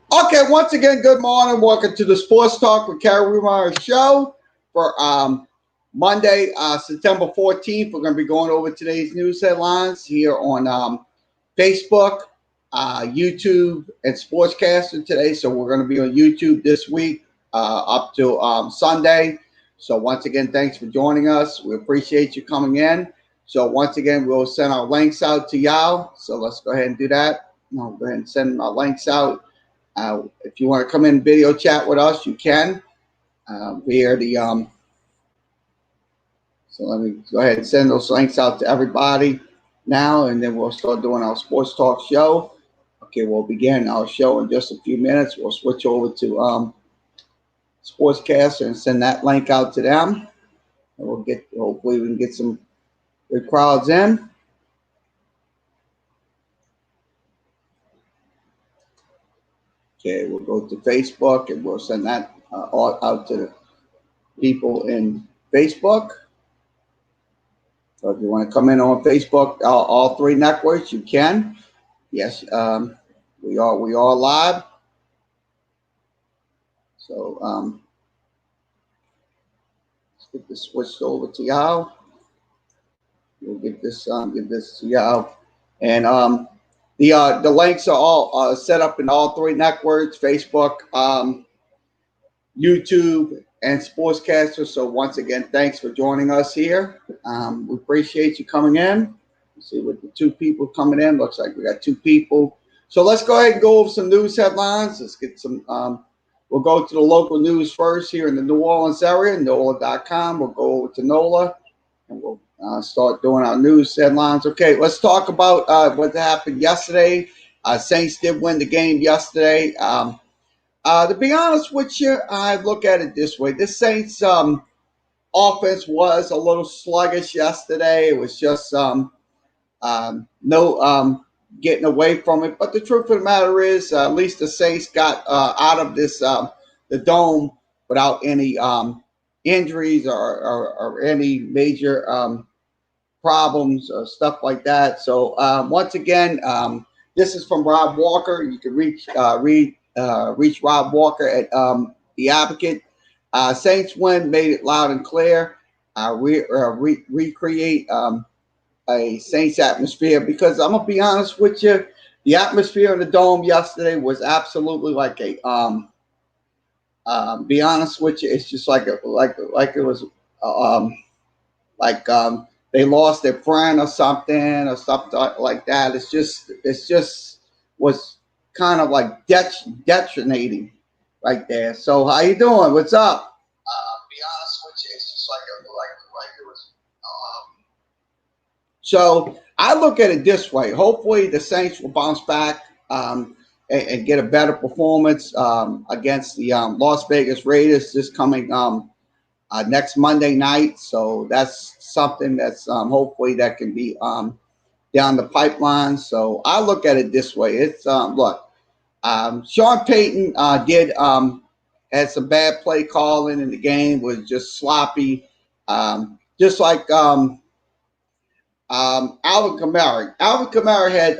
Okay, once again, good morning. Welcome to the Sports Talk with Kerry Wehmeyer show for Monday, September 14th. We're going to be going over today's news headlines here on Facebook, YouTube, and Sportscaster today. So we're going to be on YouTube this week up to Sunday. So once again, thanks for joining us. We appreciate you coming in. So once again, we'll send our links out to y'all. So let's go ahead and do that. I'll go ahead and send our links out. If you want to come in and video chat with us, you can via the. So let me go ahead and send those links out to everybody now, and then we'll start doing our sports talk show. Okay, we'll begin our show in just a few minutes. We'll switch over to Sportscaster and send that link out to them. And we'll get, hopefully, we can get some good crowds in. Okay, we'll go to Facebook and we'll send that out to the people in Facebook. So if you want to come in on Facebook, all three networks, you can. Yes, we are live. So let's get this switched over to y'all. We'll get this to y'all, and the links are all set up in all three networks: Facebook, YouTube, and Sportscaster. So once again, thanks for joining us here. We appreciate you coming in. Let's see what the two people coming in. Looks like we got two people. So let's go ahead and go over some news headlines. Let's get some. We'll go to the local news first here in the New Orleans area, NOLA.com. We'll go over to NOLA, and we'll start doing our news headlines. Okay, let's talk about what happened yesterday. Saints did win the game yesterday. To be honest with you, I look at it this way. This Saints offense was a little sluggish yesterday. It was just no getting away from it. But the truth of the matter is, at least the Saints got out of this the dome without any injuries or any major problems or stuff like that. So once again, this is from Rob Walker. You can reach Rob Walker at The Advocate. Saints win, made it loud and clear. Recreate a Saints atmosphere, because I'm gonna be honest with you, the atmosphere in the dome yesterday was absolutely like a be honest with you, it's just like it was they lost their friend or something like that. It's just was kind of like detonating right there. So how you doing? What's up? Be honest with you, it's just like it was. So I look at it this way. Hopefully the Saints will bounce back and get a better performance against the Las Vegas Raiders this coming next Monday night. So that's something that's hopefully that can be down the pipeline. So I look at it this way. It's look, Sean Payton had some bad play calling in the game, was just sloppy, just like Alvin Kamara. Alvin Kamara had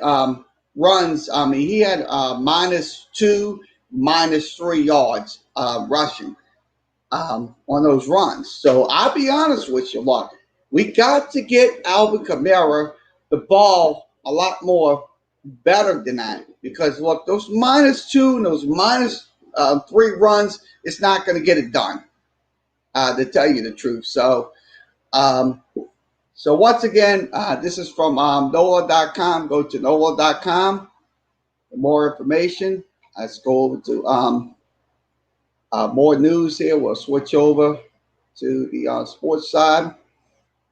runs. I mean, he had -2, -3 yards rushing on those runs. So I'll be honest with you, look, we got to get Alvin Kamara the ball a lot more better than that, because look, those -2 and those -3 runs, it's not going to get it done, to tell you the truth. So once again, this is from NOLA.com. Go to NOLA.com for more information. Let's go over to more news here. We'll switch over to the sports side,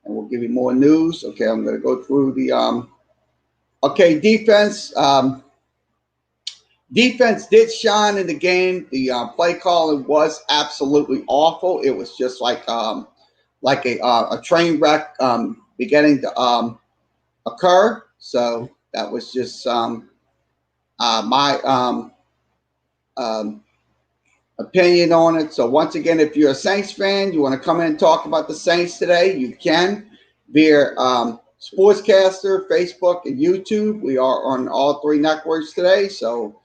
and we'll give you more news. Okay, I'm going to go through the defense. Defense did shine in the game. The play calling was absolutely awful. It was just like a train wreck beginning to occur. So that was just my opinion on it. So once again, if you're a Saints fan, you want to come in and talk about the Saints today, you can via Sportscaster, Facebook, and YouTube. We are on all three networks today. So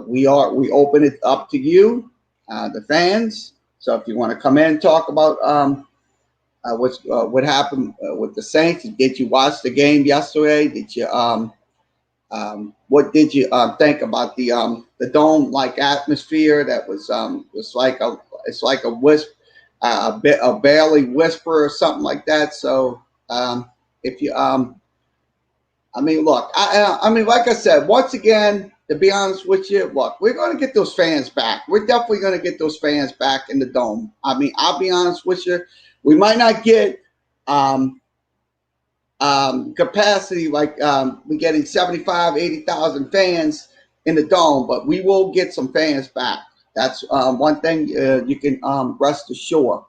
We open it up to you, the fans. So if you want to come in and talk about what happened with the Saints, did you watch the game yesterday? Did you what did you think about the dome like atmosphere that was like a whisper, a barely whisper or something like that. So if you I mean, look, I mean, like I said, once again, to be honest with you, look, we're going to get those fans back. We're definitely going to get those fans back in the dome. I mean, I'll be honest with you, we might not get capacity like we're getting 75, 80,000 fans in the dome, but we will get some fans back. That's one thing you can rest assured.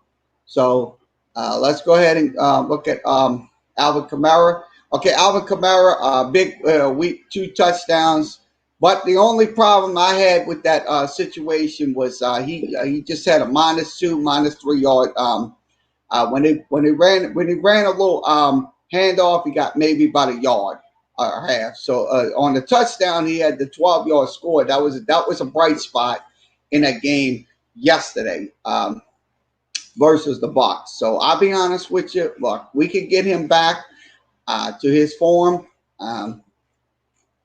So let's go ahead and look at Alvin Kamara. Okay, Alvin Kamara, big week, 2 touchdowns. But the only problem I had with that situation was he just had a -2, -3 yard. When he ran a little handoff, he got maybe about a yard or half. So on the touchdown, he had the 12-yard score. That was a bright spot in that game yesterday versus the Bucs. So I'll be honest with you. Look, we can get him back to his form.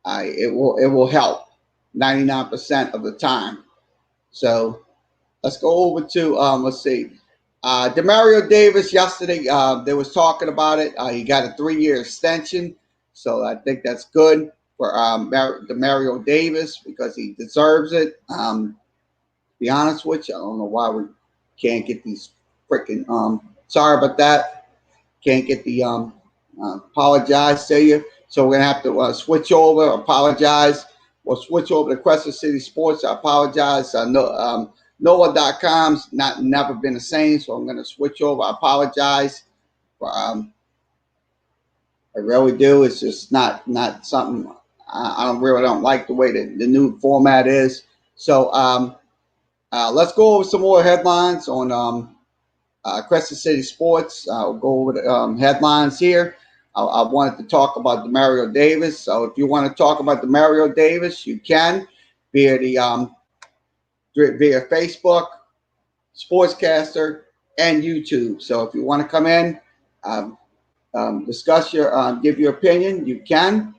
It will help 99% of the time. So let's go over to let's see. Demario Davis yesterday, they was talking about it. He got a 3-year extension, so I think that's good for Demario Davis because he deserves it. To be honest with you, I don't know why we can't get these freaking. Sorry about that. Can't get the apologize to you. So we're gonna have to switch over. Apologize. We'll switch over to Crescent City Sports. I apologize. No. Noah.com's never been the same, so I'm going to switch over. I apologize. For, I really do. It's just not something I don't like the way that the new format is. So let's go over some more headlines on Crescent City Sports. I'll go over the headlines here. I wanted to talk about Demario Davis. So if you want to talk about Demario Davis, you can via Facebook, Sportscaster, and YouTube. So if you want to come in, discuss give your opinion, you can.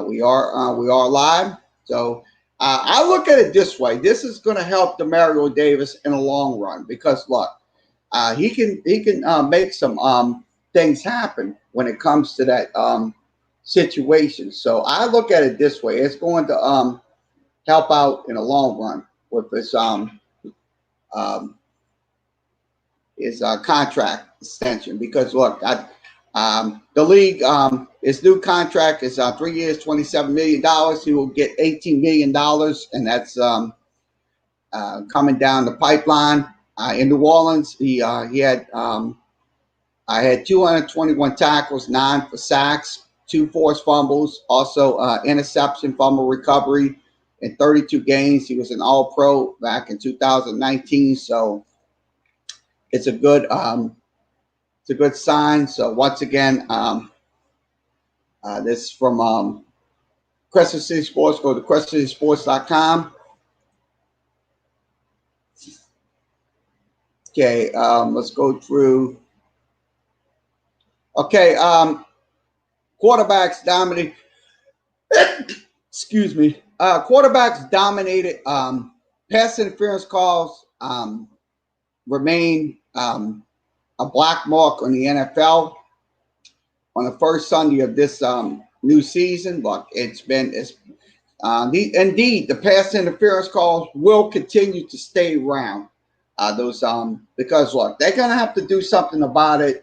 We are live. So I look at it this way. This is going to help Demario Davis in the long run because look, he can make some things happen when it comes to that situation. So I look at it this way. It's going to help out in the long run with this is a contract extension because look, the league, his new contract is 3 years, $27 million. He will get $18 million, and that's coming down the pipeline. In New Orleans, he had 221 tackles, 9 for sacks, 2 forced fumbles, also interception, fumble recovery in 32 games. He was an All-Pro back in 2019, so it's a good sign. So once again, this is from Crescent City Sports. Go to crescentcitysports.com. Okay, let's go through. Okay, quarterbacks dominated. Excuse me. Quarterbacks dominated. Pass interference calls remain a black mark on the NFL on the first Sunday of this new season. Look, indeed the pass interference calls will continue to stay around. Because look, they're gonna have to do something about it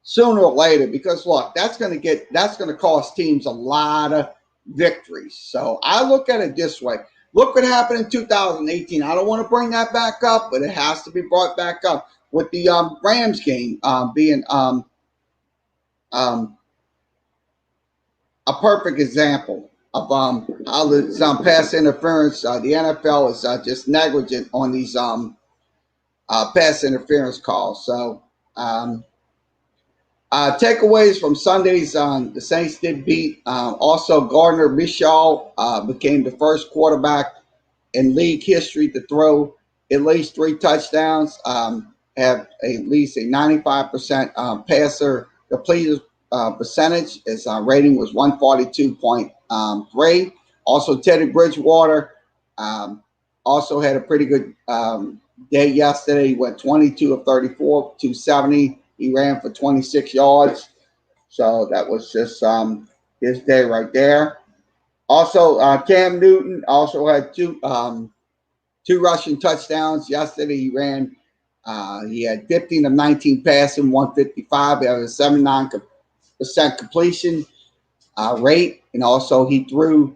sooner or later. Because look, that's gonna cost teams a lot of victories. So I look at it this way. Look what happened in 2018. I don't want to bring that back up, but it has to be brought back up with the Rams game being a perfect example of how the pass interference. The NFL is just negligent on these pass interference calls. So Takeaways from Sundays, the Saints did beat. Also, Gardner Minshew became the first quarterback in league history to throw at least 3 touchdowns, have at least a 95% passer completion percentage. His rating was 142.3. Also, Teddy Bridgewater also had a pretty good day yesterday. He went 22 of 34, 270. He ran for 26 yards. So that was just his day right there. Also, Cam Newton also had two rushing touchdowns yesterday. He ran. He had 15 of 19 passing, 155. He had a 79% completion rate, and also he threw.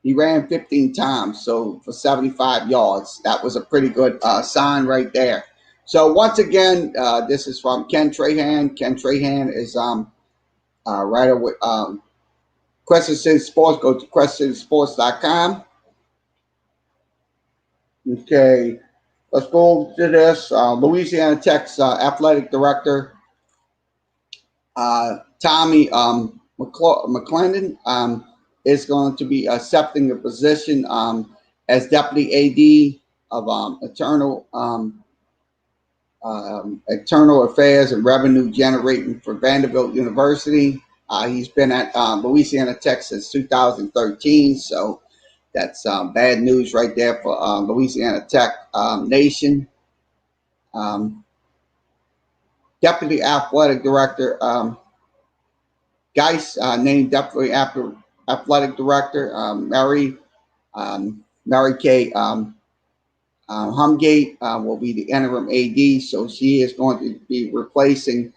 He ran 15 times, so for 75 yards. That was a pretty good sign right there. So once again, this is from Ken Trahan. Ken Trahan is writer with Crescent City Sports. Go to crescentcitysports.com. Okay, let's go to this. Louisiana Tech's athletic director, Tommy McClendon, is going to be accepting the position as Deputy AD of Internal Affairs and Revenue Generating for Vanderbilt University. He's been at Louisiana Tech since 2013, so that's bad news right there for Louisiana Tech Nation. Deputy Athletic Director Geis named Deputy Athletic Director Mary Kay Humgate will be the interim AD, so she is going to be replacing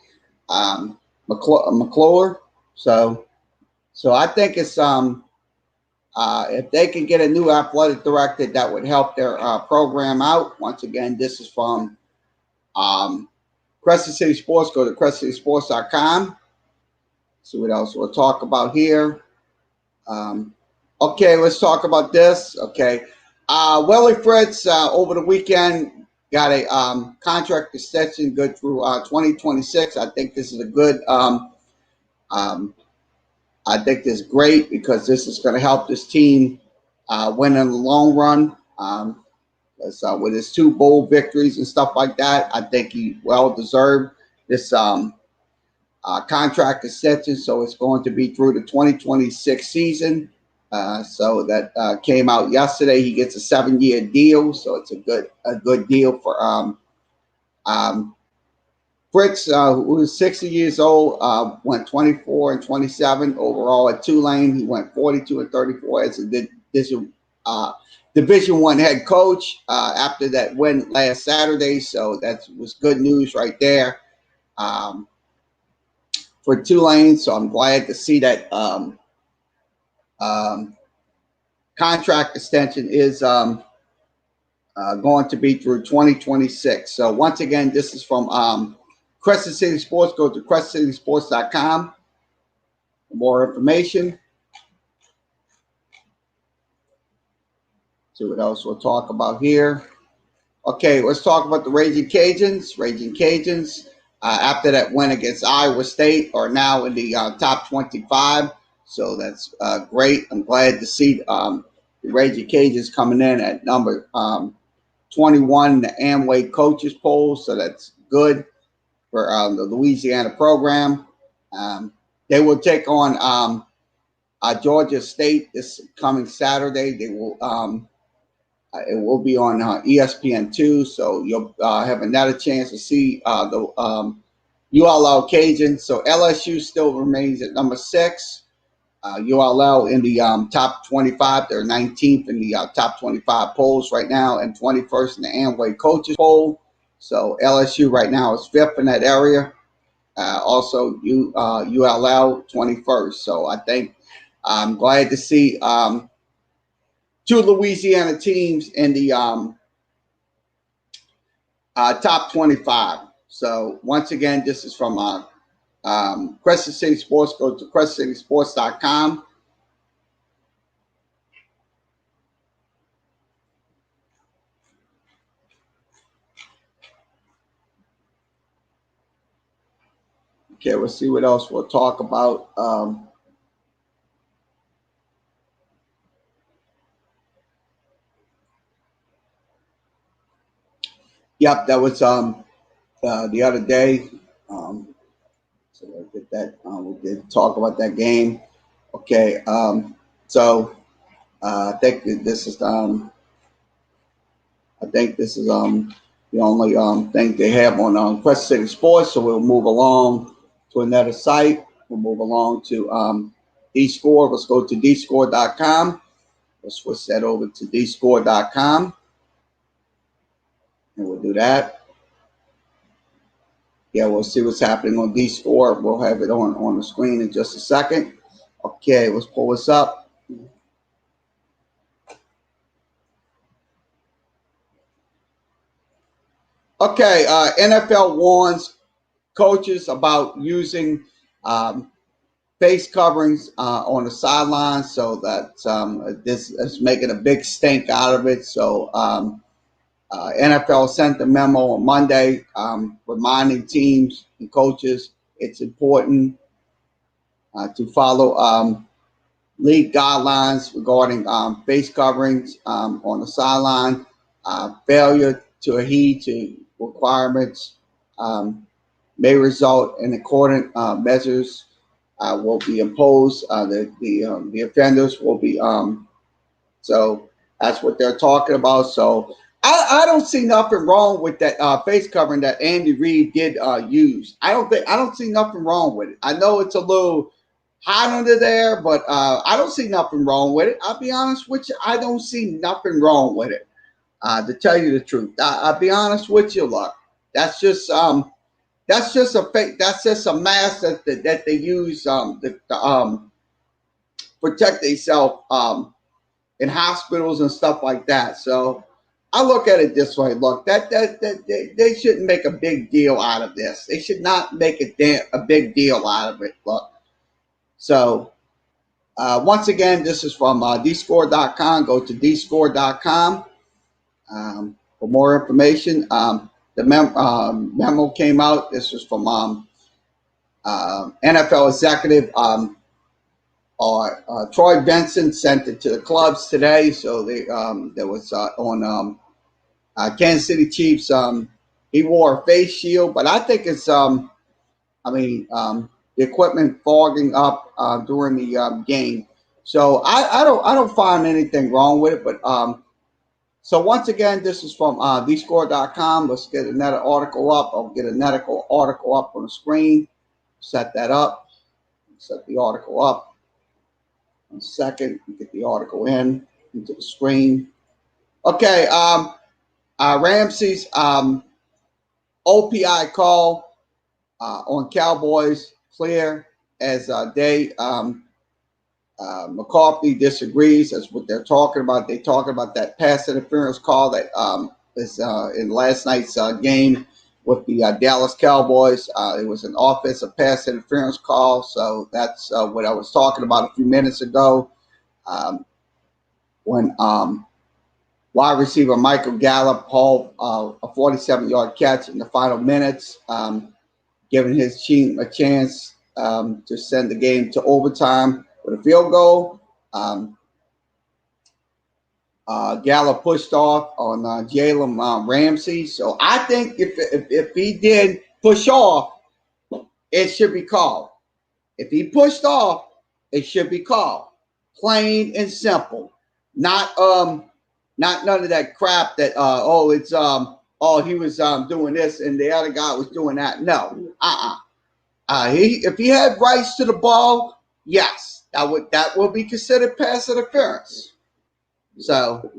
McClure. So I think it's if they can get a new athletic director, that would help their program out. Once again, this is from Crescent City Sports. Go to crescentcitysports.com. See what else we'll talk about here. Okay, let's talk about this. Okay. Willie Fritz over the weekend got a contract extension good through 2026. I think this is a good I think this is great because this is going to help this team win in the long run. With his 2 bowl victories and stuff like that, I think he well deserved this contract extension. So it's going to be through the 2026 season. So that came out yesterday. He gets a 7-year deal, so it's a good deal for Fritz, who is 60 years old, went 24 and 27 overall at Tulane. He went 42 and 34 as a Division I head coach after that win last Saturday. So that was good news right there for Tulane. So I'm glad to see that contract extension is going to be through 2026. So once again, this is from Crescent City Sports. Go to crescentcitysports.com for more information. See what else we'll talk about here. Okay, let's talk about the Raging Cajuns. Raging Cajuns, after that win against Iowa State, are now in the top 25. So that's great. I'm glad to see the Raging Cajuns coming in at number 21 in the Amway coaches poll. So that's good for the Louisiana program. They will take on Georgia State this coming Saturday. They will. It will be on ESPN2, so you'll have another chance to see the ULL Cajuns. So LSU still remains at number 6. ULL in the top 25. They're 19th in the top 25 polls right now and 21st in the Amway coaches poll. So LSU right now is 5th in that area. Also, ULL 21st. So I think I'm glad to see 2 Louisiana teams in the top 25. So once again, this is from Crescent City Sports. Go to crescentcitysports.com. Okay, we'll see what else we'll talk about. Yep, that was the other day. So we'll get that. We did talk about that game. Okay, so I think that this is the only thing they have on Quest City Sports. So we'll move along to another site. We'll move along to DScore. Let's go to dscore.com. We'll switch that over to dscore.com, and we'll do that. Yeah, we'll see what's happening on DScore. We'll have it on the screen in just a second. Okay, let's pull this up. Okay, NFL warns coaches about using face coverings on the sidelines, so that this is making a big stink out of it. So NFL sent a memo on Monday reminding teams and coaches it's important to follow league guidelines regarding face coverings on the sideline. Failure to adhere to requirements may result in accordant measures will be imposed. The offenders will be so that's what they're talking about. So I don't see nothing wrong with that face covering that Andy Reid did use. I don't see nothing wrong with it. I know it's a little hot under there, but I don't see nothing wrong with it. I'll be honest with you. I don't see nothing wrong with it. To tell you the truth, I'll be honest with you. Look, that's just a fake. That's just a mask that they use to protect themselves in hospitals and stuff like that. So I look at it this way. Look, that they shouldn't make a big deal out of this. They should not make a big deal out of it. Look, so once again, this is from dscore.com. Go to dscore.com for more information. The memo came out. This was from NFL executive Troy Benson sent it to the clubs today. So there was on Kansas City Chiefs. He wore a face shield, but I think it's the equipment fogging up during the game. So I don't find anything wrong with it. But so once again, this is from dscore.com. Let's get another article up. I'll get another article up on the screen. Set that up. Set the article up. 1 second. Get the article into the screen. Okay. Ramsey's OPI call on Cowboys clear as McCarthy disagrees. That's what they're talking about. They talking about that pass interference call that is in last night's game with the Dallas Cowboys. It was an offensive pass interference call. So that's what I was talking about a few minutes ago when wide receiver Michael Gallup hauled a 47-yard catch in the final minutes, giving his team a chance to send the game to overtime with a field goal. Gallup pushed off on Jalen Ramsey. So I think if he did push off, it should be called. If he pushed off, it should be called. Plain and simple. Not none of that crap that he was doing this and the other guy was doing that. No. If he had rights to the ball, yes, that would be considered pass interference. So,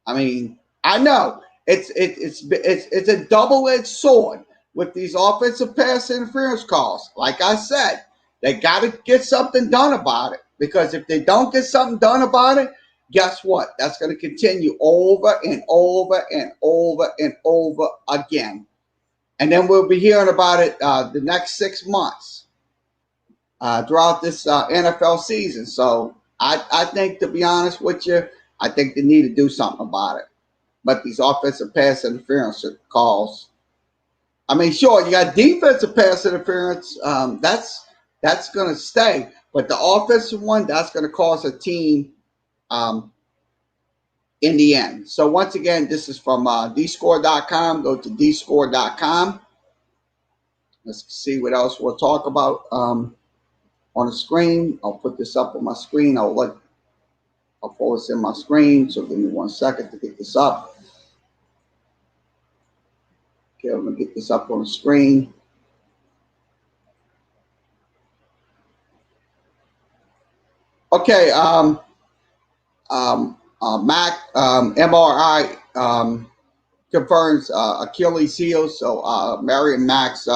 I mean, I know it's a double-edged sword with these offensive pass interference calls. Like I said, they got to get something done about it, because if they don't get something done about it, guess what? That's going to continue over and over and over and over again. And then we'll be hearing about it the next 6 months throughout this NFL season. So I think, to be honest with you, I think they need to do something about it. But these offensive pass interference calls, I mean, sure, you got defensive pass interference. That's going to stay, but the offensive one, that's going to cost a team um, in the end. So once again, this is from dscore.com. Go to dscore.com. Let's see what else we'll talk about on the screen. I'll put this up on my screen. I'll pull this in my screen. So give me 1 second to get this up. Okay, I'm gonna get this up on the screen. Okay, Mac MRI confirms Achilles heel. So Marion Mack's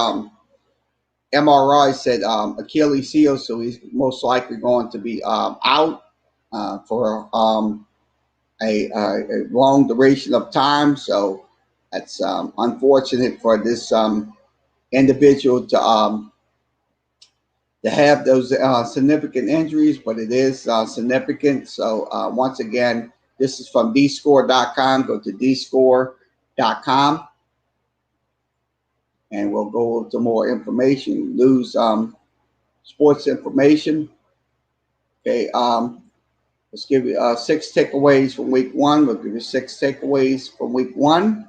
MRI said Achilles heel, so he's most likely going to be out for a long duration of time. So that's unfortunate for this individual to have those significant injuries, but it is significant. So once again, this is from dscore.com. Go to dscore.com and we'll go to more information, news, sports information. Okay, let's give you 6 takeaways from week 1. We'll give you 6 takeaways from week 1.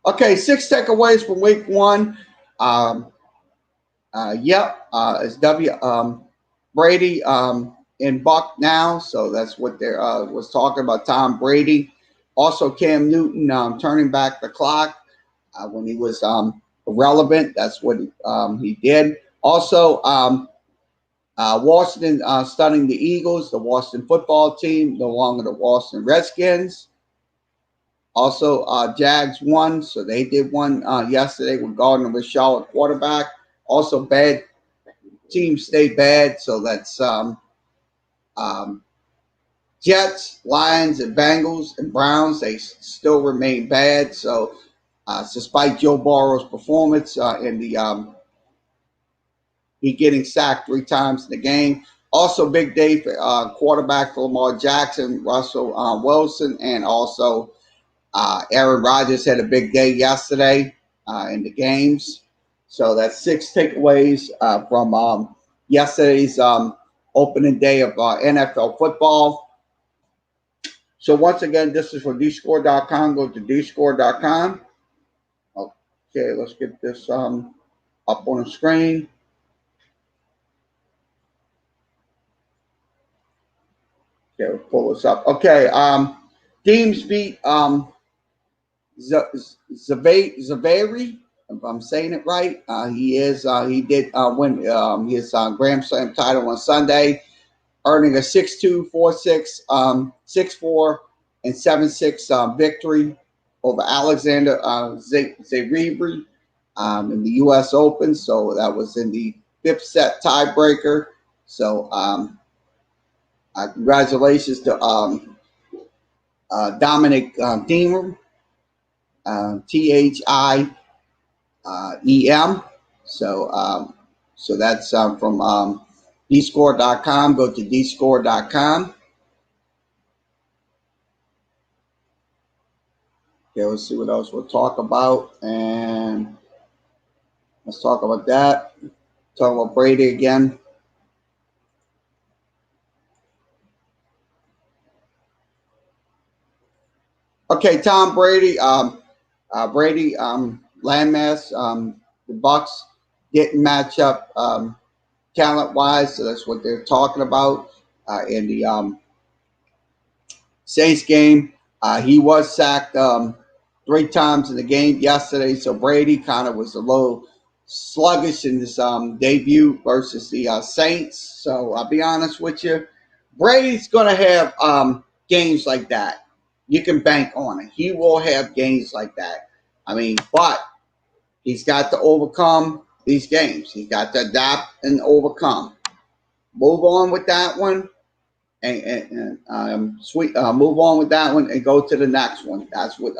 Okay, 6 takeaways from week 1. It's Brady in Buck now, so that's what they was talking about. Tom Brady, also Cam Newton turning back the clock when he was irrelevant. That's what he did. Also, Washington stunning the Eagles, the Washington football team, no longer the Washington Redskins. Also, Jags won, so they did one yesterday with Gardner Minshew at quarterback. Also, bad teams stay bad, so that's Jets, Lions, and Bengals and Browns. They still remain bad. So, despite Joe Burrow's performance in the he getting sacked 3 times in the game. Also, big day for quarterback for Lamar Jackson, Russell Wilson, and also Aaron Rodgers had a big day yesterday in the games. So that's 6 takeaways from yesterday's opening day of NFL football. So once again, this is from dscore.com. Go to dscore.com. Okay, let's get this up on the screen. Okay, we'll pull this up. Okay, teams beat Zaveri, if I'm saying it right. He did win his Grand Slam title on Sunday, earning a 6-2, 4-6, 6-4, and 7-6 victory over Alexander Zverev in the U.S. Open. So that was in the 5th set tiebreaker. So congratulations to Dominic Thiem, Thiem. So that's from dscore.com. Go to dscore.com. Okay, let's see what else we'll talk about. And let's talk about that. Talk about Brady again. Okay, Tom Brady. Brady, landmass. The Bucks didn't match up talent-wise, so that's what they're talking about in the Saints game. He was sacked 3 times in the game yesterday, so Brady kind of was a little sluggish in this debut versus the Saints. So I'll be honest with you, Brady's going to have games like that. You can bank on it. He will have games like that. I mean, but he's got to overcome these games. He's got to adapt and overcome. Move on with that one, and move on with that one, and go to the next one. That's what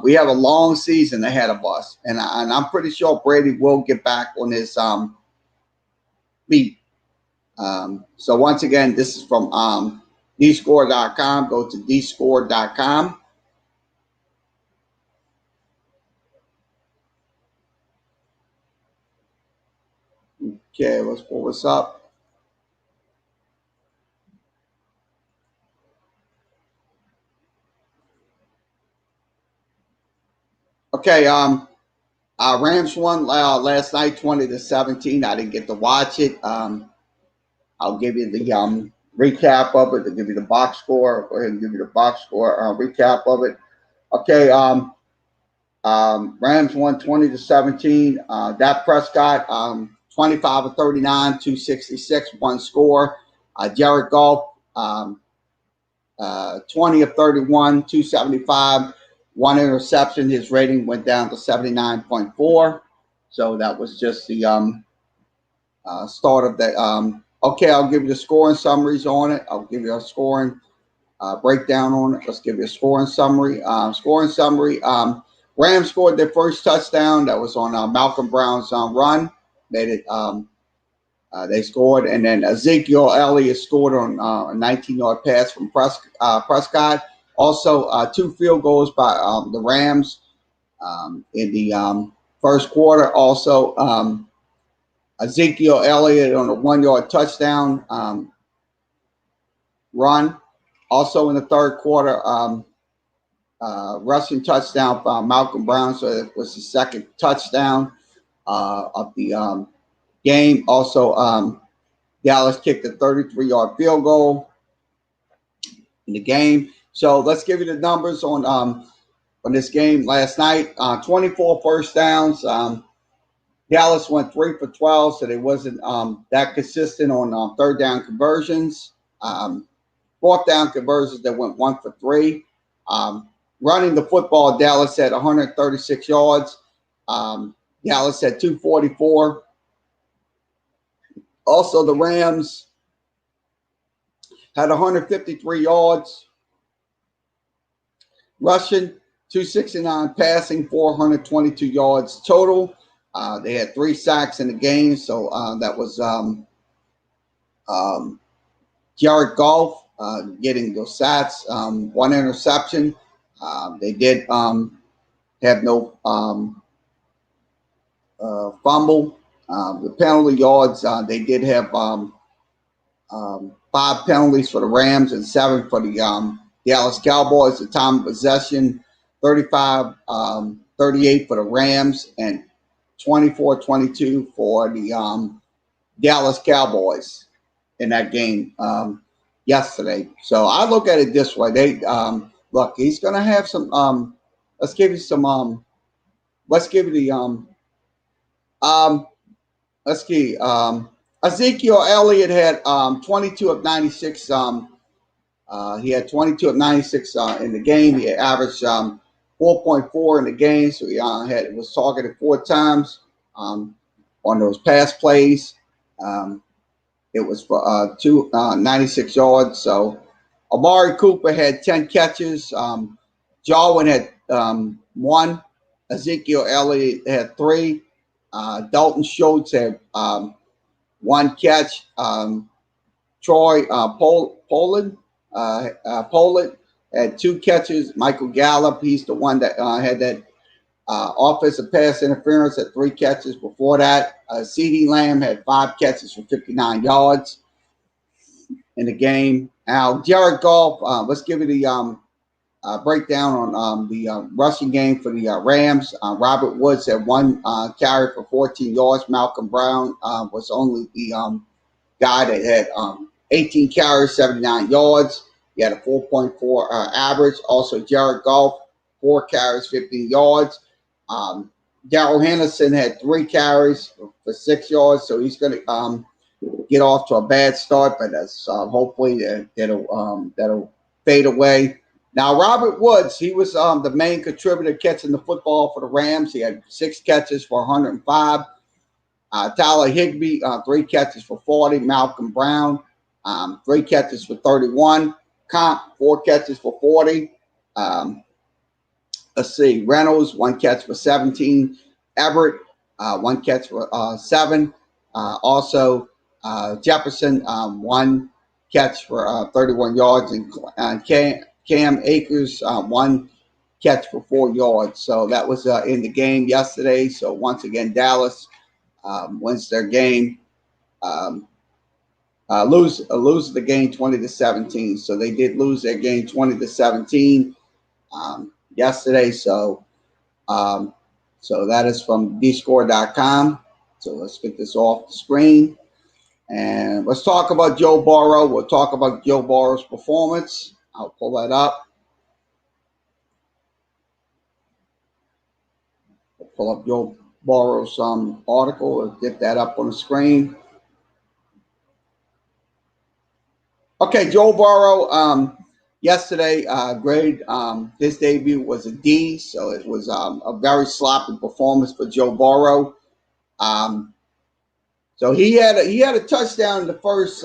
we have a long season ahead of us, and I'm pretty sure Brady will get back on his feet. So once again, this is from dscore.com. Go to dscore.com. Okay, let's pull this up. Okay, Rams won last night, 20-17. I didn't get to watch it. I'll give you the recap of it. I'll give you the box score. I'll go ahead and give you the box score recap of it. Okay, Rams won 20-17. Dak Prescott, 25 of 39, 266, one score. Jared Goff, 20 of 31, 275, one interception. His rating went down to 79.4. So that was just the start of the. Okay, I'll give you the scoring summaries on it. I'll give you a scoring breakdown on it. Let's give you a scoring summary. Rams scored their first touchdown. That was on Malcolm Brown's run. Made it. They scored, and then Ezekiel Elliott scored on a 19-yard pass from Prescott. Also, 2 field goals by the Rams in the first quarter. Also, Ezekiel Elliott on a 1-yard touchdown run. Also in the third quarter, rushing touchdown by Malcolm Brown. So it was the second touchdown of the game. Also, Dallas kicked a 33-yard field goal in the game. So let's give you the numbers on this game last night. 24 first downs. Dallas went 3 for 12, so they wasn't that consistent on third down conversions. Fourth down conversions, they went 1 for 3. Running the football, Dallas had 136 yards. Dallas had 244. Also, the Rams had 153 yards rushing, 269 passing, 422 yards total. They had 3 sacks in the game, so that was Jared Goff getting those sacks, 1 interception. They did have no fumble. The penalty yards, they did have 5 penalties for the Rams and 7 for the Dallas Cowboys. The time of possession, 35-38 for the Rams and 24-22 for the Dallas Cowboys in that game yesterday. So I look at it this way. They look, he's going to have some. Let's give you some. Let's give you the. Let's see. Ezekiel Elliott had 22 of 96. He had 22 of 96 in the game. He averaged 4.4 in the game, so he was targeted 4 times on those pass plays. It was for 96 yards. So Amari Cooper had 10 catches. Jarwin had 1. Ezekiel Elliott had 3. Dalton Schultz had 1 catch. Troy Pollard had 2 catches. Michael Gallup, he's the one that had that offensive pass interference, at 3 catches before that. CeeDee Lamb had 5 catches for 59 yards in the game. Now, Jared Goff, let's give you the breakdown on the rushing game for the Rams. Robert Woods had 1 carry for 14 yards. Malcolm Brown was only the guy that had 18 carries, 79 yards. He had a 4.4 average. Also, Jared Goff, 4 carries, 15 yards. Darrell Henderson had 3 carries for 6 yards, so he's going to get off to a bad start, but that's hopefully that'll fade away. Now, Robert Woods, he was the main contributor catching the football for the Rams. He had 6 catches for 105. Tyler Higbee, 3 catches for 40. Malcolm Brown, 3 catches for 31. Comp, 4 catches for 40. Let's see, Reynolds, 1 catch for 17. Everett, 1 catch for 7. Also, Jefferson, 1 catch for 31 yards. And Cam Akers, 1 catch for 4 yards. So that was in the game yesterday. So once again, Dallas wins their game um, lose the game 20-17. So they did lose their game 20-17 yesterday. Um, so that is from dscore.com. So let's get this off the screen. And let's talk about Joe Burrow. We'll talk about Joe Burrow's performance. I'll pull that up. I'll pull up Joe Burrow's article and get that up on the screen. Okay, Joe Burrow. Yesterday, grade his debut was a D, so it was a very sloppy performance for Joe Burrow. So he had a touchdown in the first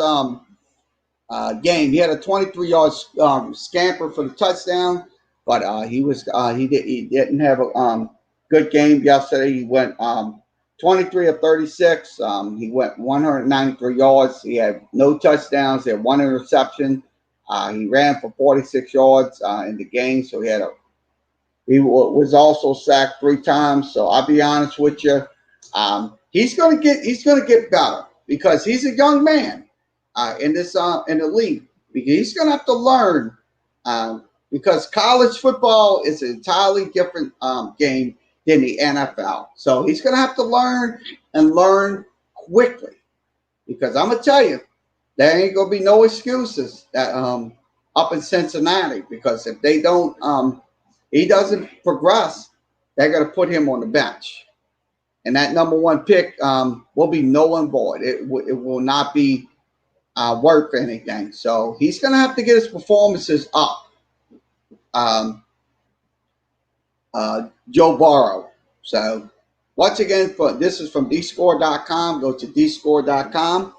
game. He had a 23-yard scamper for the touchdown, but he didn't have a good game yesterday. He went 23 of 36. He went 193 yards. He had no touchdowns. He had one interception. He ran for 46 yards in the game. So he was also sacked 3 times. So I'll be honest with you, he's gonna get better because he's a young man in the league. He's gonna have to learn because college football is an entirely different game than the NFL. So he's gonna have to learn quickly because I'm gonna tell you there ain't gonna be no excuses that up in Cincinnati because if they don't he doesn't progress, they're gonna put him on the bench. And that number 1 pick will be null and void. It will not be worth anything. So he's going to have to get his performances up. Joe Burrow. So once again, this is from dscore.com. Go to dscore.com.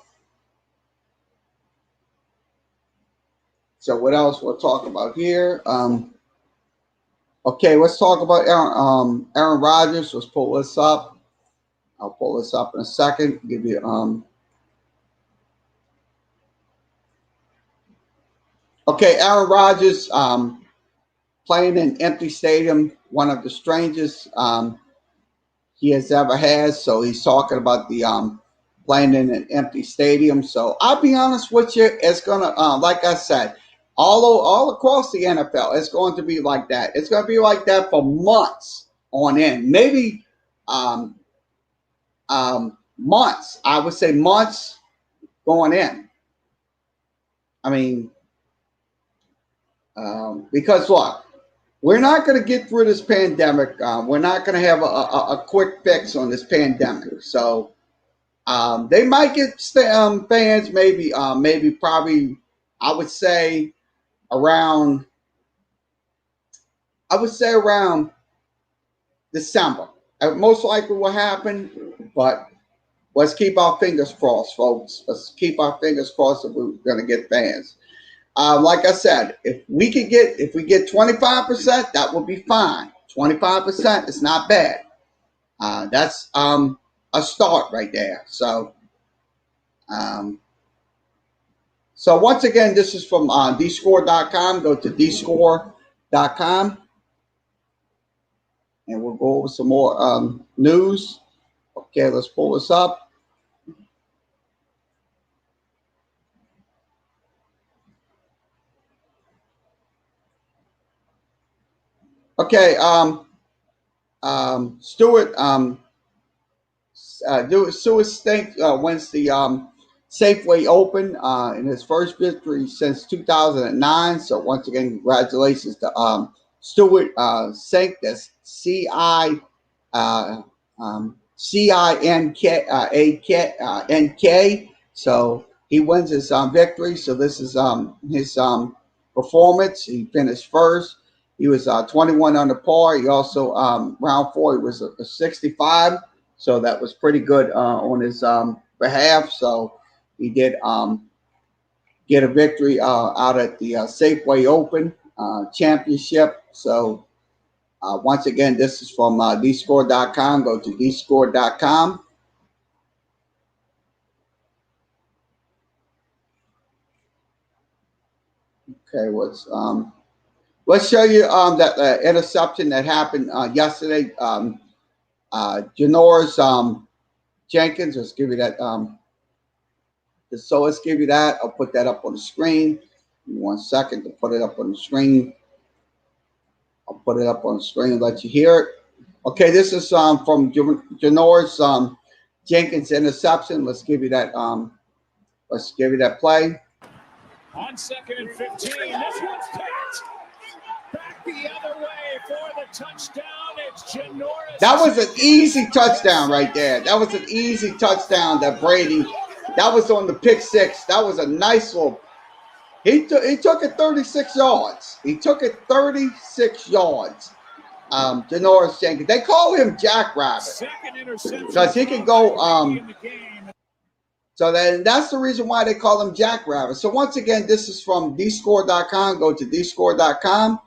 So what else we'll talk about here? Okay, let's talk about Aaron Rodgers. Let's pull this up. I'll pull this up in a second. Give you Okay, Aaron Rodgers playing in an empty stadium, one of the strangest he has ever had. So he's talking about the playing in an empty stadium. So I'll be honest with you, it's gonna like I said, all across the NFL, it's going to be like that. It's going to be like that for months on end, maybe months. I would say months going in. I mean, because look, we're not going to get through this pandemic. We're not going to have a quick fix on this pandemic. So they might get fans, maybe probably, I would say around December. Most likely will happen, but let's keep our fingers crossed, folks. Let's keep our fingers crossed that we're going to get fans. Like I said, if we get 25%, that would be fine. 25% is not bad. That's a start right there. So once again, this is from dscore.com. Go to dscore.com. And we'll go over some more news. Okay, let's pull this up. Okay, Stewart Stink wins the Safeway Open in his first victory since 2009. So once again, congratulations to Stewart Cink. That's CINK. So he wins his victory. So this is his performance. He finished first. He was 21 under par. He also round 4 he was a 65. So that was pretty good on his behalf. So he did get a victory out at the Safeway Open Championship. So once again, this is from dscore.com. Go to dscore.com. Okay, let's show you that interception that happened yesterday. Janoris Jenkins, let's give you that So let's give you that. I'll put that up on the screen. Give me 1 second to put it up on the screen. I'll put it up on the screen and let you hear it. Okay, this is from Janoris Jenkins interception. Let's give you that. Let's give you that play. On 2nd and 15, this one's picked. Back the other way for the touchdown. It's Janoris. That was an easy touchdown right there. That was an easy touchdown that Brady. That was on the pick six. That was a nice little. He took it 36 yards. He took it 36 yards. Janoris Jenkins. They call him Jackrabbit because he can go. So that's the reason why they call him Jackrabbit. So once again, this is from dscore.com. Go to dscore.com.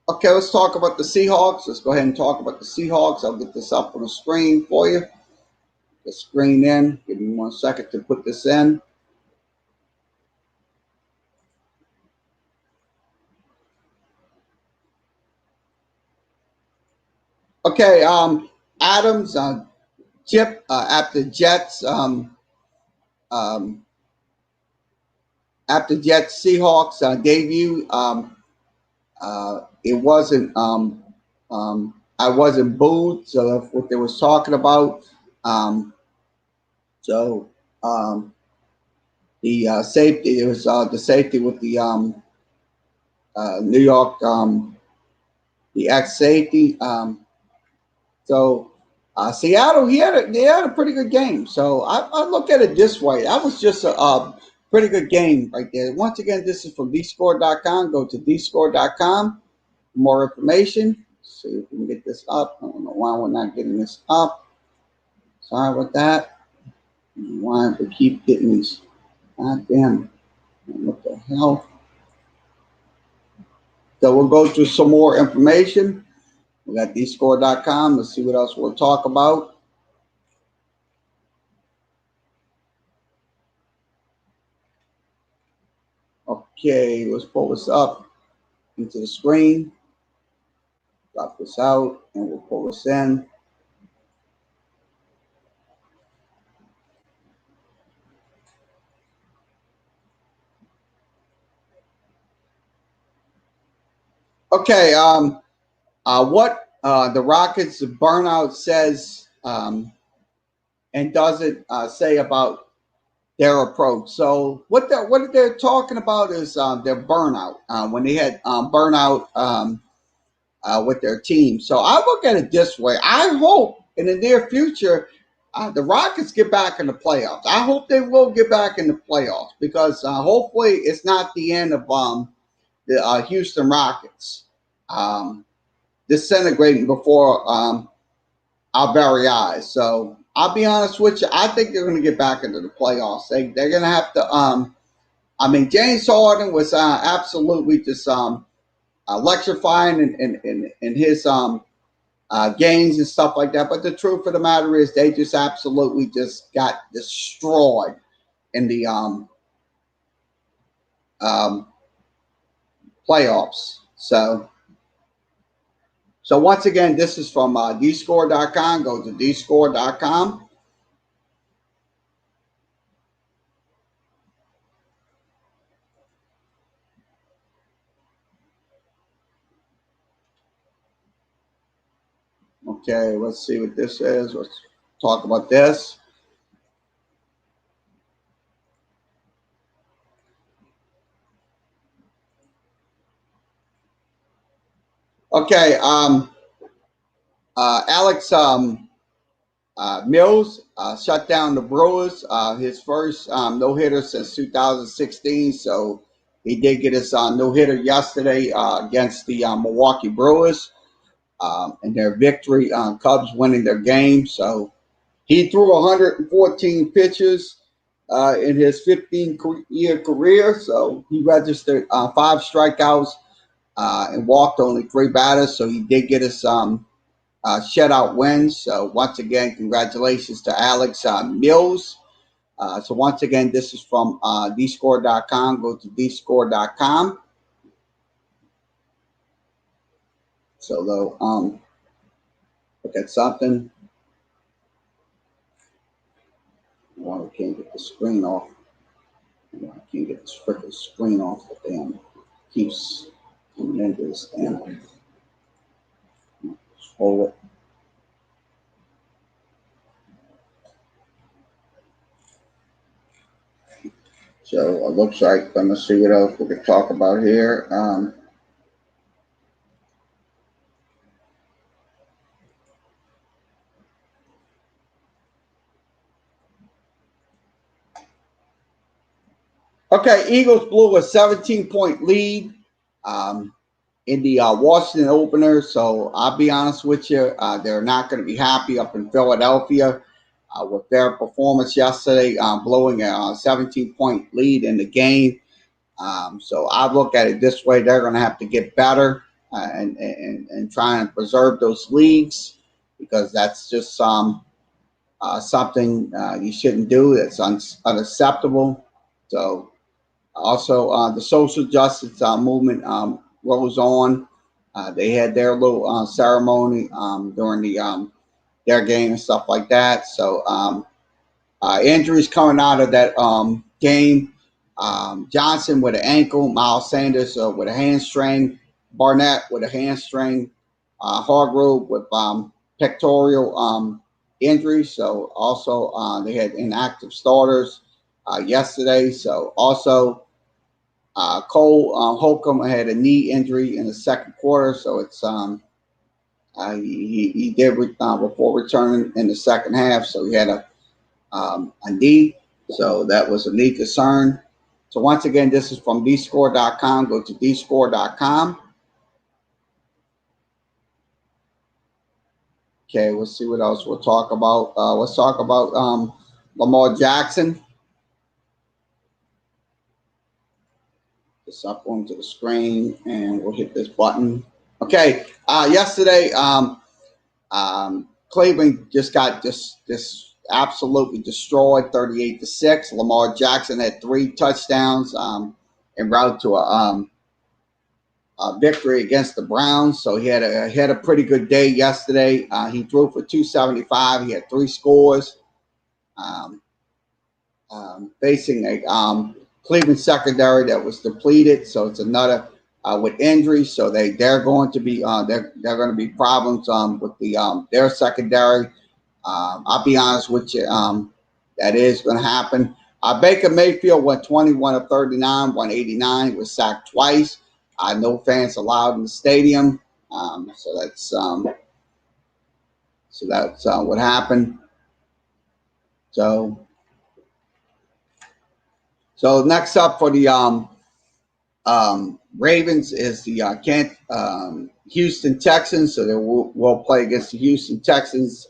Okay, let's talk about the Seahawks. Let's go ahead and talk about the Seahawks. I'll get this up on the screen for you. The screen in. Give me 1 second to put this in. Okay, Adams, Chip, after Jets, Seahawks debut, it wasn't. I wasn't booed, so that's what they was talking about. The safety, it was the safety with the New York, the ex safety. Seattle, they had a pretty good game. So I look at it this way. That was just a pretty good game right there. Once again, this is from dscore.com. Go to dscore.com for more information. See if we can get this up. I don't know why we're not getting this up. Sorry about that. Why we keep getting these. God damn. What the hell? So we'll go through some more information. We got dscore.com. Let's see what else we'll talk about. Okay, let's pull this up into the screen. Drop this out, and we'll pull this in. Okay, what the Rockets burnout says and doesn't say about their approach. So what they're talking about is their burnout when they had burnout with their team. So I look at it this way. I hope in the near future the Rockets get back in the playoffs. I hope they will get back in the playoffs because hopefully it's not the end of the Houston Rockets disintegrating before our very eyes. So I'll be honest with you. I think they're going to get back into the playoffs. They're going to have to. James Harden was absolutely just electrifying in his games and stuff like that. But the truth of the matter is, they just absolutely just got destroyed in the playoffs. So once again, this is from dscore.com. Go to dscore.com. Okay, let's see what this is. Let's talk about this. Okay, Alex Mills shut down the Brewers, his first no-hitter since 2016. So he did get his no-hitter yesterday against the Milwaukee Brewers in their victory. Cubs winning their game. So he threw 114 pitches in his 15-year career. So he registered 5 strikeouts and walked only 3 batters. So he did get his shutout wins. So once again, congratulations to Alex Mills. So once again, this is from dscore.com. Go to dscore.com. So look at something. Well, I can't get the screen off. I can't get this freaking screen off. The damn keeps coming into this damn. Hold it. So it looks like, let me see what else we could talk about here. Okay, Eagles blew a 17-point lead in the Washington opener. So I'll be honest with you, they're not going to be happy up in Philadelphia with their performance yesterday, blowing a 17-point lead in the game. So I look at it this way: they're going to have to get better and try and preserve those leads, because that's just something you shouldn't do. That's unacceptable. So also the social justice movement rolls on. They had their little ceremony during their game and stuff like that. So injuries coming out of that game. Johnson with an ankle, Miles Sanders with a hamstring, Barnett with a hamstring, Hargrove with pectoral injury. So also they had inactive starters yesterday. So also Cole Holcomb had a knee injury in the second quarter. So it's he did before returning in the second half. So he had a knee. So that was a knee concern. So once again, this is from dscore.com. Go to dscore.com. Okay, we'll see what else we'll talk about. Let's talk about Lamar Jackson. Just up onto the screen, and we'll hit this button. Okay, yesterday, Cleveland just got just absolutely destroyed, 38-6. Lamar Jackson had 3 touchdowns en route to a victory against the Browns. So he had a pretty good day yesterday. He threw for 275. He had 3 scores. Facing a Cleveland secondary that was depleted. So it's another with injuries. So they're going to be they're going to be problems with their secondary. I'll be honest with you, that is going to happen. Baker Mayfield went 21 of 39, 189, was sacked twice. No fans allowed in the stadium. So that's what happened. So next up for the Ravens is the Houston Texans. So they will play against the Houston Texans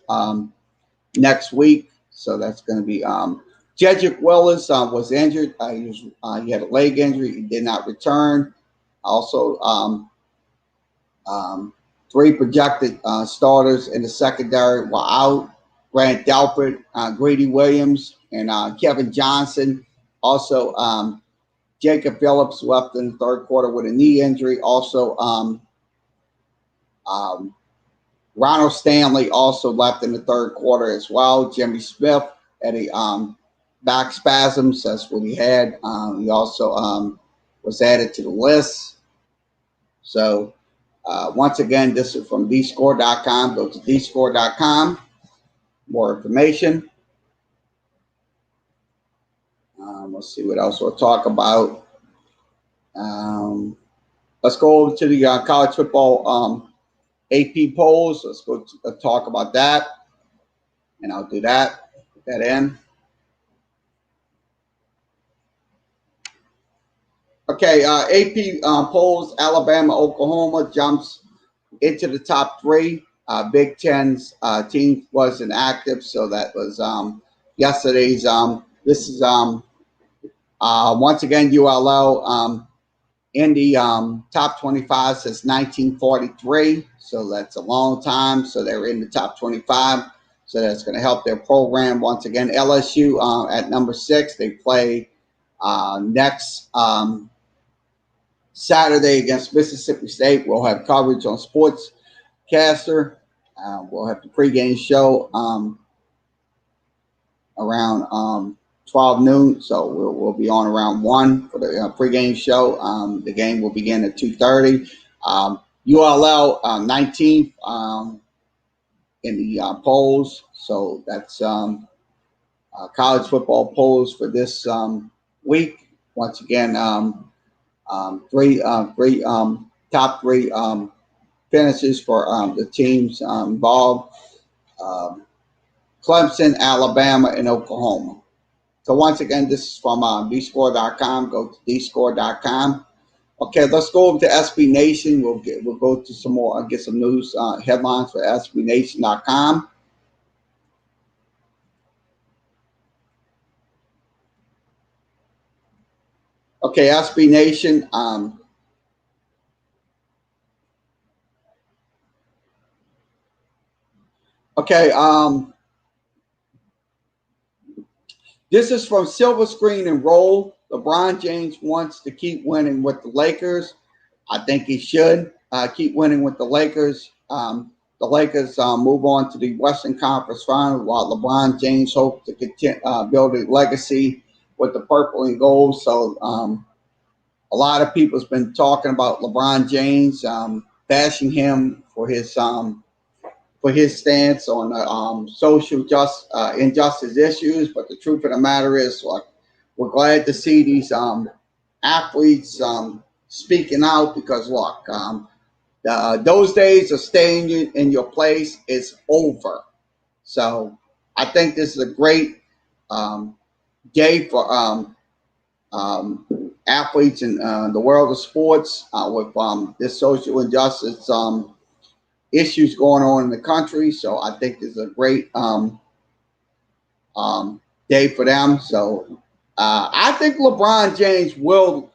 next week. So that's going to be Jedrick Willis was injured. He had a leg injury. He did not return. Also, 3 projected starters in the secondary were out. Grant Delpit, Grady Williams, and Kevin Johnson. Also, Jacob Phillips left in the third quarter with a knee injury. Also, Ronald Stanley also left in the third quarter as well. Jimmy Smith had a back spasms. That's what he had. He also was added to the list. So once again, this is from dscore.com. Go to dscore.com. More information. Let's see what else we'll talk about. Let's go over to the college football AP polls. Let's go talk about that. And I'll do that. Put that in. Okay, AP polls. Alabama, Oklahoma jumps into the top 3. Big Ten's team wasn't active, so that was yesterday's. This is once again ULL in the top 25 since 1943, so that's a long time. So they're in the top 25, so that's going to help their program. Once again, LSU at number 6. They play next Saturday against Mississippi State. We'll have coverage on Sportscaster. We'll have the pregame show around 12 noon, so we'll be on around 1 for the pregame show. The game will begin at 2:30. ULL 19th in the polls, so that's college football polls for this week. Once again, three top three finishes for the teams involved. Clemson, Alabama, and Oklahoma. So once again, this is from dscore.com. Go to dscore.com. Okay, let's go over to SB Nation. We'll go to some more, get some news headlines for SBNation.com. Okay, SB Nation. Okay, this is from Silver Screen and Roll. LeBron James wants to keep winning with the Lakers. I think he should keep winning with the Lakers. The Lakers move on to the Western Conference Final, while LeBron James hopes to continue, build a legacy with the purple and gold. So a lot of people's been talking about LeBron James, bashing him for his stance on social injustice issues. But the truth of the matter is, like, we're glad to see these athletes speaking out, because look, those days of staying in your place is over. So I think this is a great day for athletes in the world of sports with this social injustice issues going on in the country. So I think this is a great day for them. So I think LeBron James will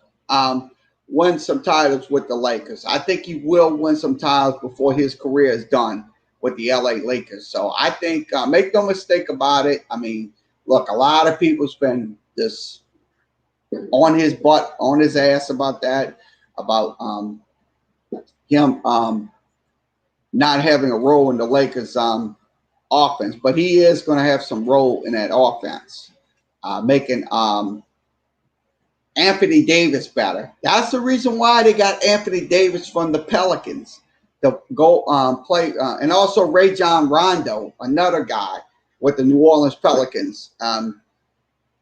win some titles with the Lakers. I think he will win some titles before his career is done with the LA Lakers. So I think, make no mistake about it. I mean, look, a lot of people's been this on his butt, on his ass about that, about him not having a role in the Lakers offense, but he is going to have some role in that offense, making Anthony Davis better. That's the reason why they got Anthony Davis from the Pelicans to go play, and also Rajon Rondo, another guy with the New Orleans Pelicans,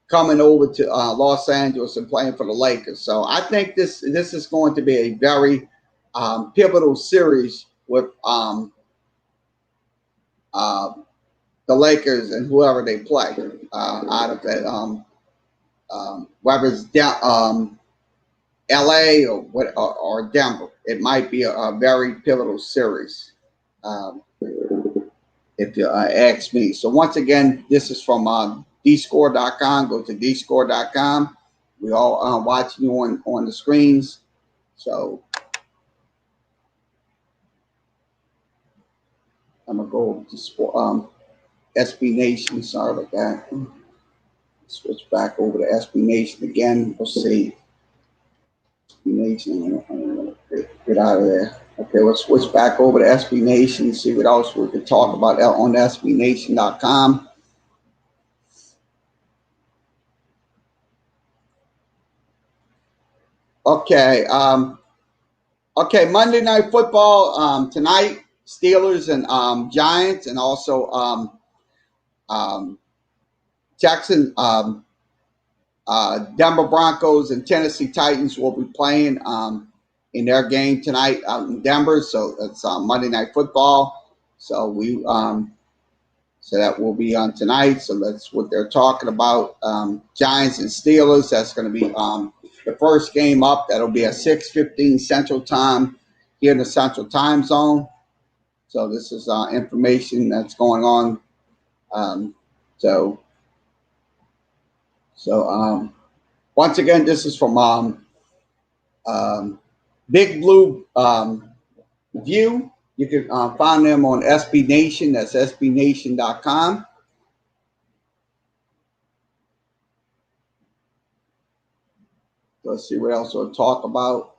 coming over to Los Angeles and playing for the Lakers. So I think this is going to be a very pivotal series with the Lakers and whoever they play out of that, whether it's LA or Denver. It might be a very pivotal series, if you ask me. So once again, this is from dscore.com. Go to dscore.com. We all watching you on the screens. So I'm gonna go to SB Nation. Sorry about that. Switch back over to SB Nation again. Let's see. SB Nation. Get out of there. Okay, let's switch back over to SB Nation. See what else we can talk about on SBNation.com. Okay. Okay. Monday Night Football tonight. Steelers and Giants, and also Jackson. Denver Broncos and Tennessee Titans will be playing in their game tonight out in Denver. So it's Monday Night Football. So so that will be on tonight. So that's what they're talking about. Giants and Steelers. That's going to be the first game up. That'll be at 6:15 Central Time here in the Central Time Zone. So this is information that's going on. So once again, this is from Big Blue View. You can find them on SB Nation. That's SBNation.com. Let's see what else we'll talk about.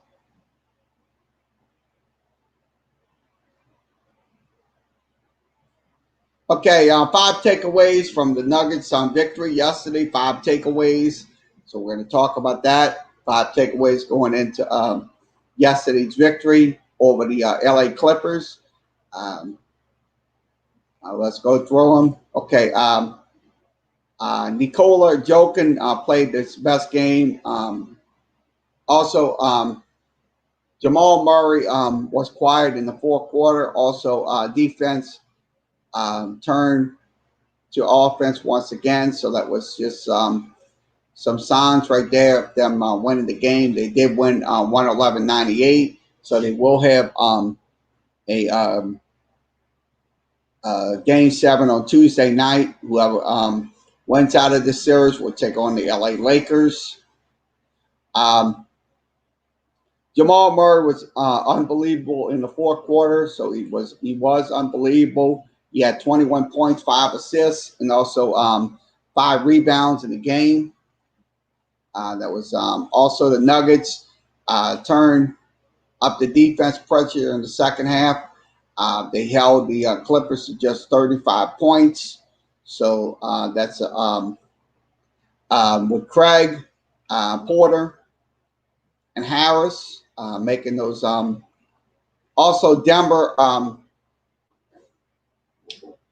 Okay, 5 takeaways from the Nuggets on victory yesterday. 5 takeaways. So we're going to talk about that. 5 takeaways going into yesterday's victory over the LA Clippers. Um, let's go through them. Okay, Nikola Jokic played his best game. Also, Jamal Murray was quiet in the fourth quarter. Also, defense turned to offense once again. So that was just some signs right there of them winning the game. They did win 111-98. So they will have a game 7 on Tuesday night. Whoever wins out of this series will take on the LA Lakers. Jamal Murray was unbelievable in the fourth quarter, so he was unbelievable. He had 21 points, 5 assists, and also 5 rebounds in the game. That was also the Nuggets turned up the defense pressure in the second half. They held the Clippers to just 35 points. So that's with Craig, Porter, and Harris making those. Also, Denver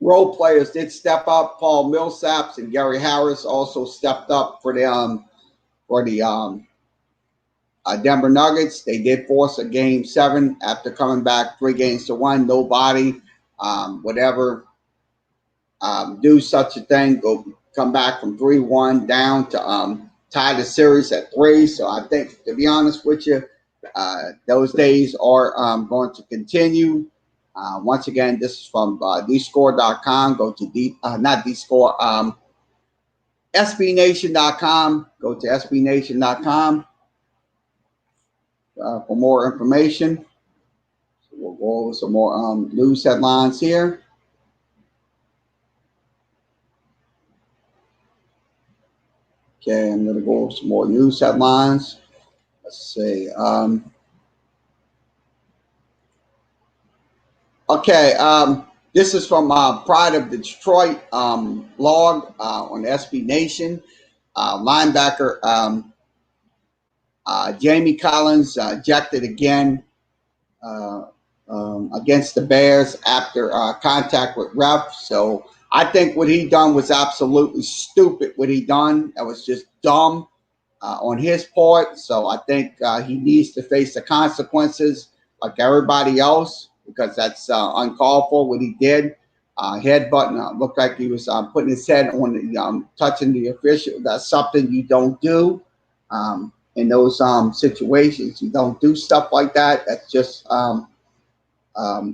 role players did step up. Paul Millsaps and Gary Harris also stepped up for the Denver Nuggets. They did force a game 7 after coming back 3-1. Nobody would ever do such a thing. Come back from 3-1 down to tie the series at 3. So I think, to be honest with you, those days are going to continue. Once again, this is from dscore.com. Go to not dscore, sbnation.com. Go to sbnation.com for more information. So we'll go over some more news headlines here. Okay, I'm going to go over some more news headlines. Let's see. This is from Pride of Detroit blog on SB Nation. Linebacker Jamie Collins ejected again against the Bears after contact with ref. So I think what he done was absolutely stupid. What he done, that was just dumb on his part. So I think he needs to face the consequences like everybody else, because that's uncalled for what he did. Headbutting looked like he was putting his head on the touching the official. That's something you don't do in those situations. You don't do stuff like that. That's just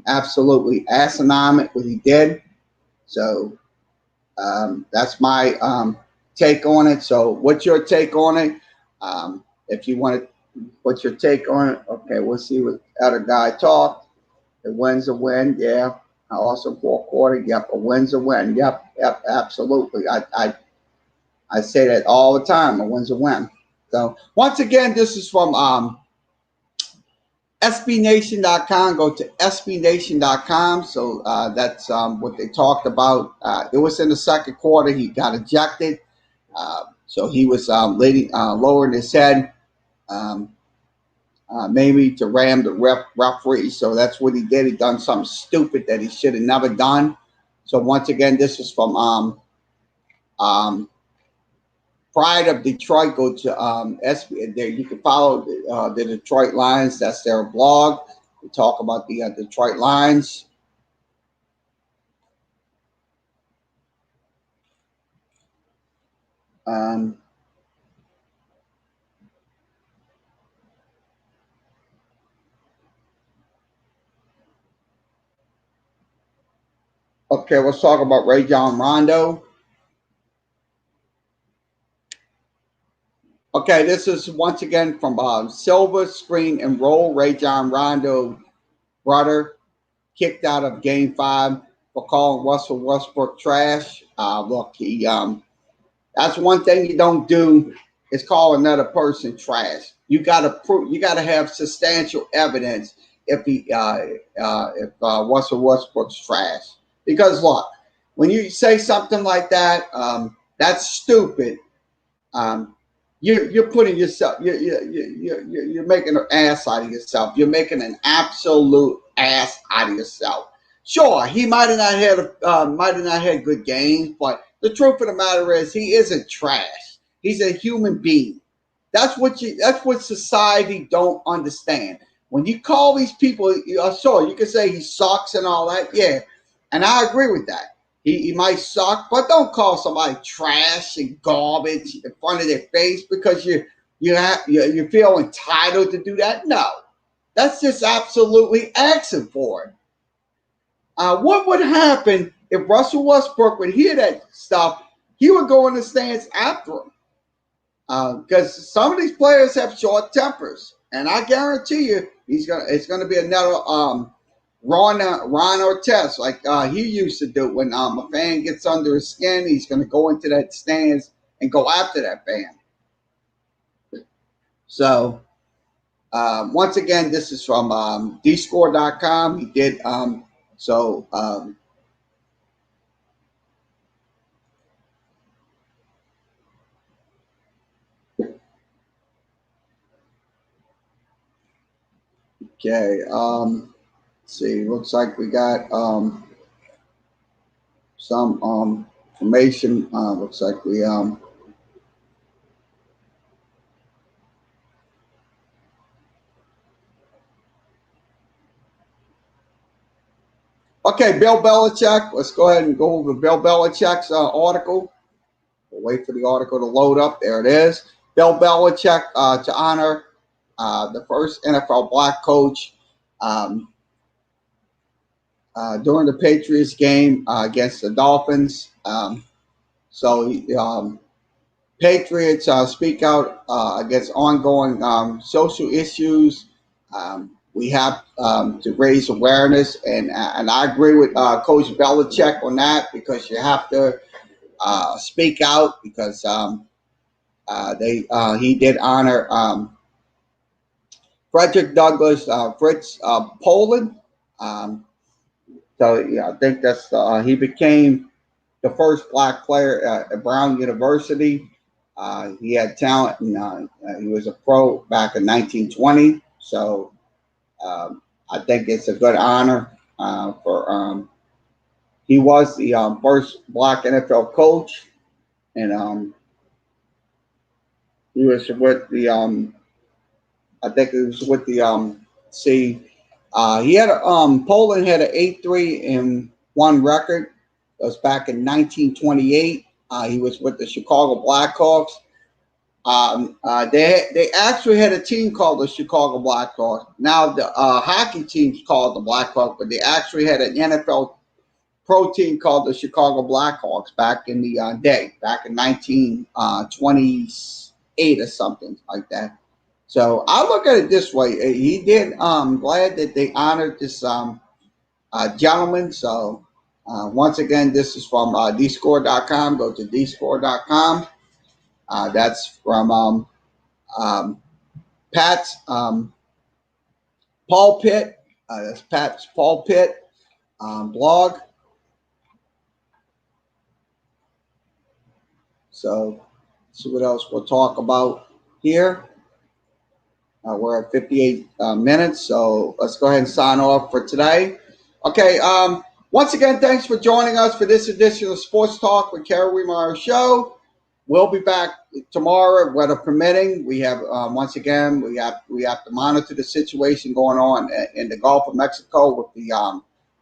absolutely asinine what he did. So that's my take on it. So what's your take on it? If you want to, what's your take on it? Okay, we'll see what other guy talked. The win's a win, yeah. Also fourth quarter, yep. A win's a win, yep, absolutely. I say that all the time. A win's a win. So once again, this is from SBNation.com. Go to SBNation.com. So that's what they talked about. It was in the second quarter. He got ejected. So he was lowering his head, maybe to ram the referee. So that's what he did. He done something stupid that he should have never done. So once again, this is from Pride of Detroit. Go to there. You can follow the Detroit Lions. That's their blog. We talk about the Detroit Lions. Okay, let's talk about Rajon Rondo. Okay, this is once again from Silver Screen and Roll. Rajon Rondo, brother, kicked out of Game 5 for calling Russell Westbrook trash. Look, he that's one thing you don't do is call another person trash. You got to prove. You got to have substantial evidence if Russell Westbrook's trash. Because look, when you say something like that, that's stupid. Um, you're putting yourself, you're making an ass out of yourself. You're making an absolute ass out of yourself. Sure, he might have not had good games, but the truth of the matter is he isn't trash. He's a human being. That's what society don't understand. When you call these people, sure, you can say he sucks and all that, yeah, and I agree with that. He might suck, but don't call somebody trash and garbage in front of their face because you feel entitled to do that. No, that's just absolutely asking for it. What would happen if Russell Westbrook would hear that stuff? He would go in the stands after him because some of these players have short tempers, and I guarantee you, it's gonna be another Ron Artest, like he used to do. When a fan gets under his skin, he's going to go into that stands and go after that fan. So, once again, this is from dscore.com. He did so. Okay. Let's see. Looks like we got some information. Looks like we okay, Bill Belichick. Let's go ahead and go over Bill Belichick's article. We'll wait for the article to load up. There it is. Bill Belichick to honor the first NFL black coach during the Patriots game against the Dolphins. Patriots speak out against ongoing social issues. We have to raise awareness, and I agree with Coach Belichick on that because you have to speak out because he did honor Frederick Douglass Fritz Poland. So yeah, I think that's he became the first black player at Brown University. He had talent, and he was a pro back in 1920. So I think it's a good honor for. He was the first black NFL coach, and he was with the. I think it was with the. See, he had Poland had an 8-3-1 record. It was back in 1928. He was with the Chicago Blackhawks. They actually had a team called the Chicago Blackhawks. Now the hockey team's called the Blackhawks, but they actually had an NFL pro team called the Chicago Blackhawks back in the day, back in 1928 or something like that. So I look at it this way: he did. Glad that they honored this gentleman. So once again, this is from dscore.com. Go to dscore.com. That's from Pat's Paul Pitt. That's Pat's Paul Pitt blog. So, see what else we'll talk about here. We're at 58 minutes, so let's go ahead and sign off for today. Okay. Once again, thanks for joining us for this edition of Sports Talk with Kerry Wehmeyer Show. We'll be back tomorrow, weather permitting. We have once again we have to monitor the situation going on in the Gulf of Mexico with the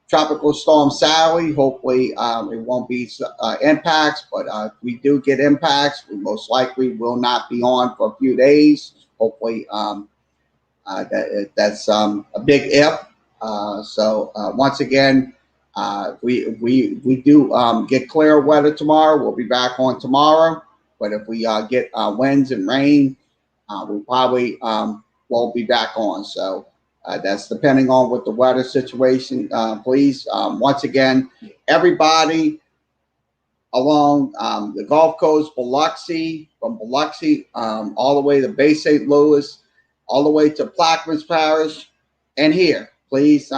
tropical storm Sally. Hopefully, it won't be impacts, but if we do get impacts, we most likely will not be on for a few days. Hopefully, that's a big if. So once again, we do get clear weather tomorrow. We'll be back on tomorrow. But if we get winds and rain, we probably won't be back on. So that's depending on what the weather situation. Please, once again, everybody along the Gulf Coast, Biloxi, from Biloxi all the way to Bay St. Louis, all the way to Plaquemines Parish, and here, please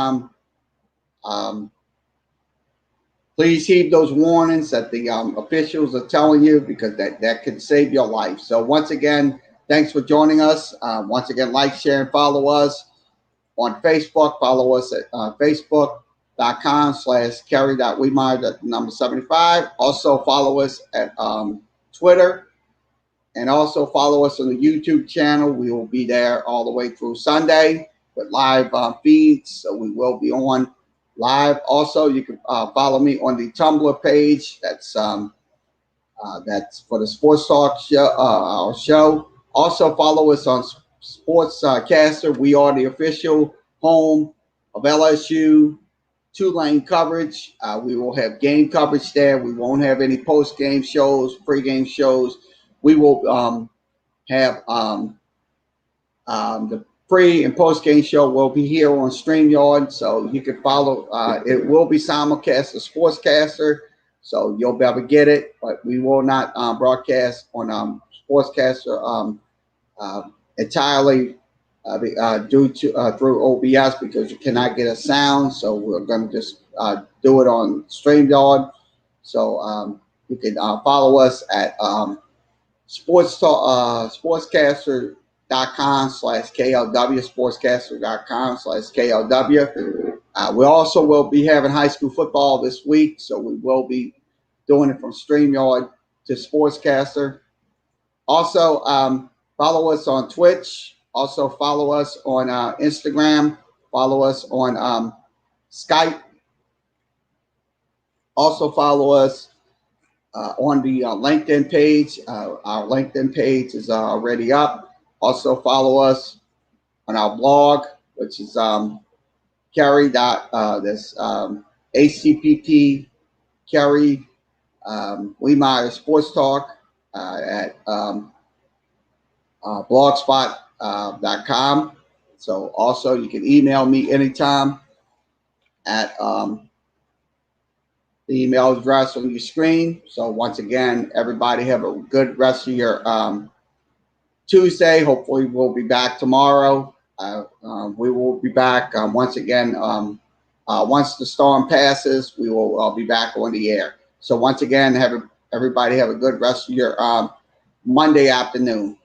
Please heed those warnings that the officials are telling you, because that could save your life. So once again, thanks for joining us. Once again, like, share, and follow us on Facebook. Follow us at facebook.com/kerry.wehmeyer75. Also follow us at Twitter, and also follow us on the YouTube channel. We will be there all the way through Sunday with live feeds. So we will be on live. Also, you can follow me on the Tumblr page. That's for the Sports Talk show. Our show. Also, follow us on Sportscaster. We are the official home of LSU Tulane coverage. We will have game coverage there. We won't have any post-game shows, pre-game shows. We will have the pre and post game show will be here on StreamYard, so you can follow. It will be simulcast, a Sportscaster, so you'll be able to get it. But we will not broadcast on Sportscaster entirely due to through OBS, because you cannot get a sound. So we're going to just do it on StreamYard. So you can follow us at sportscaster.com/KLW, sportscaster.com/KLW. We also will be having high school football this week, so we will be doing it from StreamYard to Sportscaster. Also, follow us on Twitch. Also, follow us on Instagram. Follow us on Skype. Also, follow us on the LinkedIn page. Our LinkedIn page is already up. Also follow us on our blog, which is Kerry. HTTP Kerry Wehmeyer Sports Talk at blogspot.com. So also you can email me anytime at the email address on your screen. So once again, everybody have a good rest of your Tuesday. Hopefully we'll be back tomorrow. We will be back once again. Once the storm passes, we will be back on the air. So once again, everybody have a good rest of your Monday afternoon.